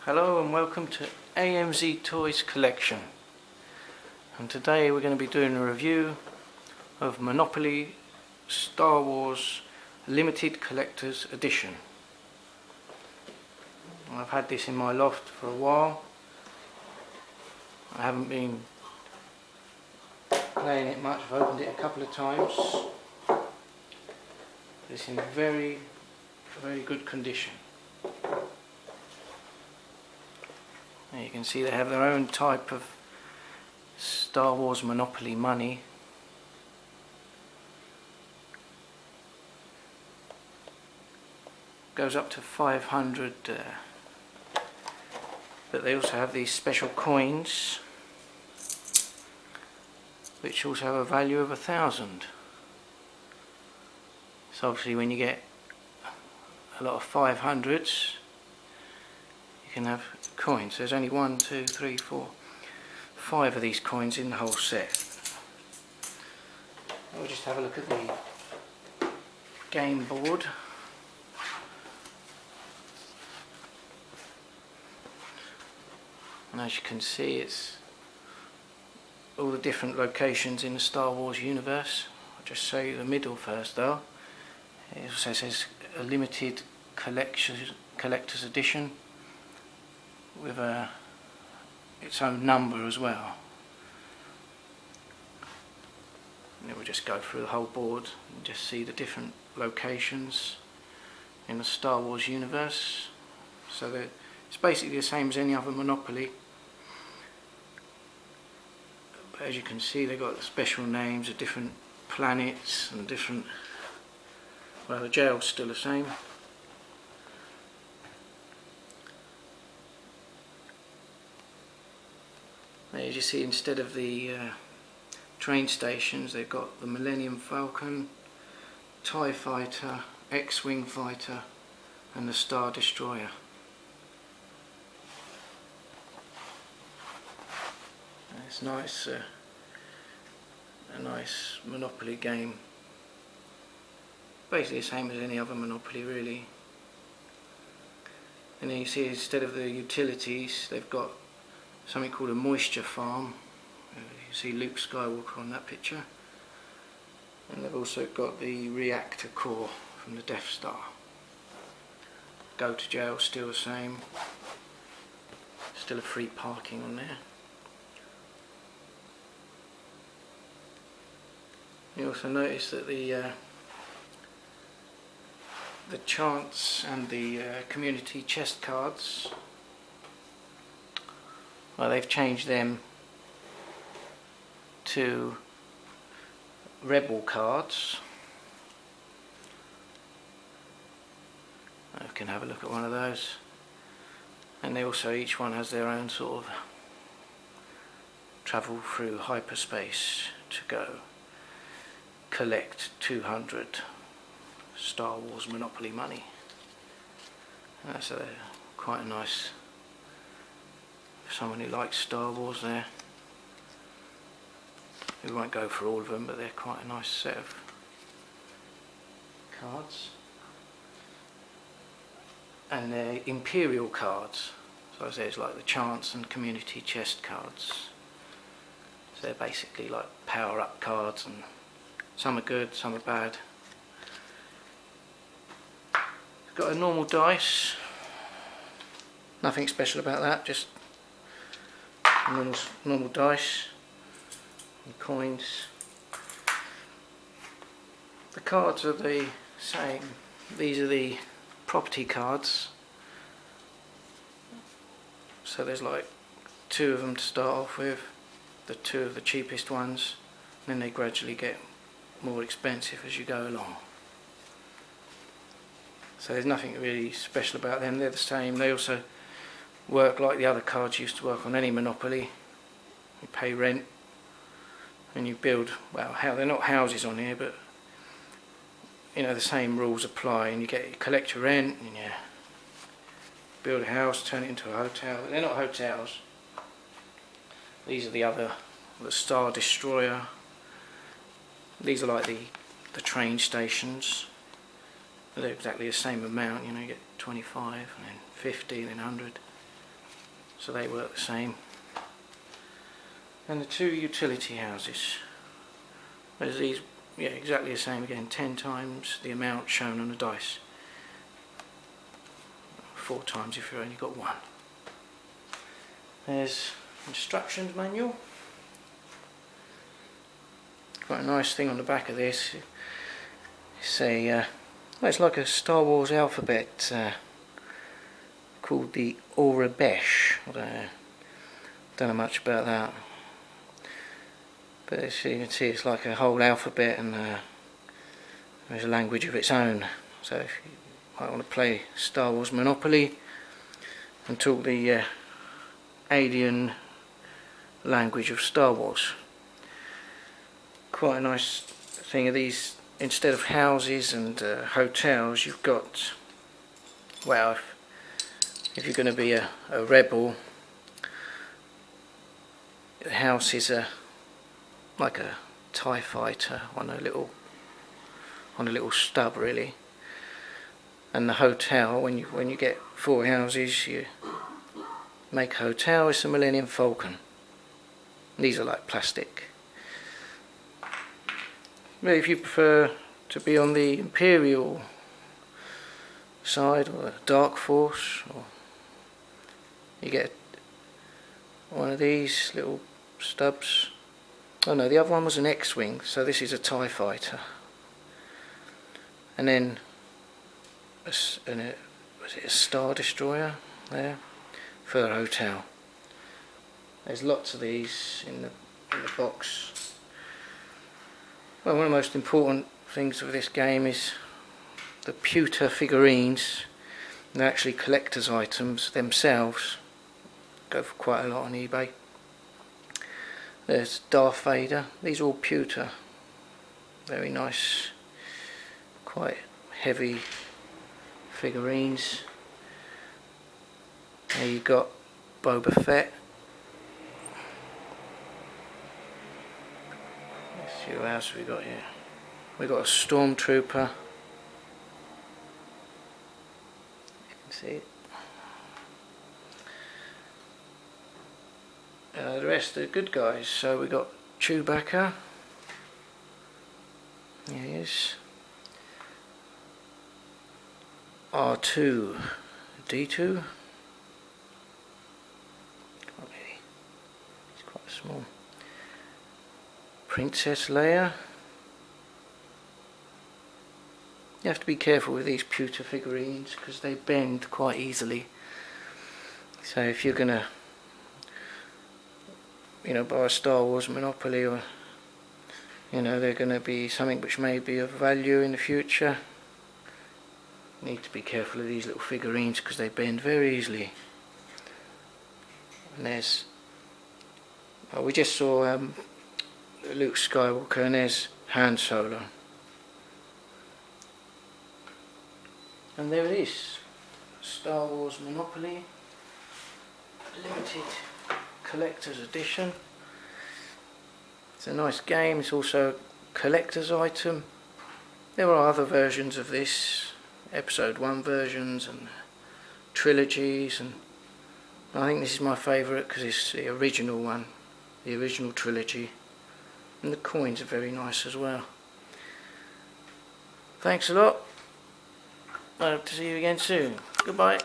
Hello and welcome to AMZ Toys Collection, and today we're going to be doing a review of Monopoly Star Wars Limited Collector's Edition. I've had this in my loft for a while. I haven't been playing it much. I've opened it a couple of times. It's in very good condition. There you can see they have their own type of Star Wars Monopoly money. Goes up to 500, but they also have these special coins which also have a value of 1,000. So obviously when you get a lot of 500s you can have coins. There's only 1, 2, 3, 4, 5 of these coins in the whole set. We'll just have a look at the game board. And as you can see, it's all the different locations in the Star Wars universe. I'll just show you the middle first though. It also says a limited collector's edition with its own number as well. And we'll just go through the whole board and just see the different locations in the Star Wars universe. So it's basically the same as any other Monopoly, but as you can see they've got special names of different planets and different, well, the jail's still the same. As you see, instead of the train stations, they've got the Millennium Falcon, TIE Fighter, X-Wing Fighter and the Star Destroyer. It's nice, a nice Monopoly game. Basically the same as any other Monopoly really. And then you see, instead of the utilities, they've got something called a moisture farm. You see Luke Skywalker on that picture. And they've also got the reactor core from the Death Star. Go to jail, still the same. Still a free parking on there. You also notice that the chance and the community chest cards, well, they've changed them to Rebel cards. I can have a look at one of those. And they also, each one has their own sort of travel through hyperspace to go collect 200 Star Wars Monopoly money. That's quite a nice, for someone who likes Star Wars there. We won't go for all of them, but they're quite a nice set of cards. And they're Imperial cards, so I say it's like the chance and community chest cards. So they're basically like power up cards, and some are good, some are bad. Got a normal dice, nothing special about that, just normal dice and coins. The cards are the same. These are the property cards, so there's like 2 of them to start off with, the 2 of the cheapest ones, and then they gradually get more expensive as you go along. So there's nothing really special about them, they're the same. They also work like the other cards used to work on any Monopoly. You pay rent and you build, well, they're not houses on here, but you know, the same rules apply, and you collect your rent and you build a house, turn it into a hotel. They're not hotels. These are the Star Destroyer. These are like the train stations. They're exactly the same amount, you know, you get 25 and then 50 and then 100. so they work the same. And the two utility houses, there's these, yeah, exactly the same again, 10 times the amount shown on the dice, 4 times if you've only got one. There's instructions manual. Quite a nice thing on the back of this. It's a well, it's like a Star Wars alphabet called the Aurebesh. I don't know much about that, but as you can see, it's like a whole alphabet, and there's a language of its own. So if you might want to play Star Wars Monopoly and talk the alien language of Star Wars. Quite a nice thing of these. Instead of houses and hotels, you've got, well, if you're going to be a rebel, the house is like a TIE fighter on a little stub, really. And the hotel, when you get 4 houses, you make a hotel. It's a Millennium Falcon. These are like plastic. But if you prefer to be on the Imperial side or the Dark Force, or you get one of these little stubs. Oh no, the other one was an X-Wing, so this is a TIE fighter. And then was it a Star Destroyer there for the hotel. There's lots of these in the box. Well, one of the most important things of this game is the pewter figurines. They're actually collector's items themselves. Go for quite a lot on eBay. There's Darth Vader. These are all pewter. Very nice, quite heavy figurines. There you got Boba Fett. Let's see what else we got here. We got a Stormtrooper. You can see it. The rest are good guys. So we got Chewbacca. Here he is. R2, D2. It's quite small. Princess Leia. You have to be careful with these pewter figurines because they bend quite easily. So if you're gonna, buy a Star Wars Monopoly, or they're going to be something which may be of value in the future, you need to be careful of these little figurines because they bend very easily. And there's, we just saw Luke Skywalker, and there's Han Solo. And there it is, Star Wars Monopoly, limited collector's edition. It's a nice game. It's also a collector's item. There are other versions of this, episode 1 versions and trilogies, and I think this is my favourite because it's the original one, the original trilogy, and the coins are very nice as well. Thanks a lot. I hope to see you again soon. Goodbye.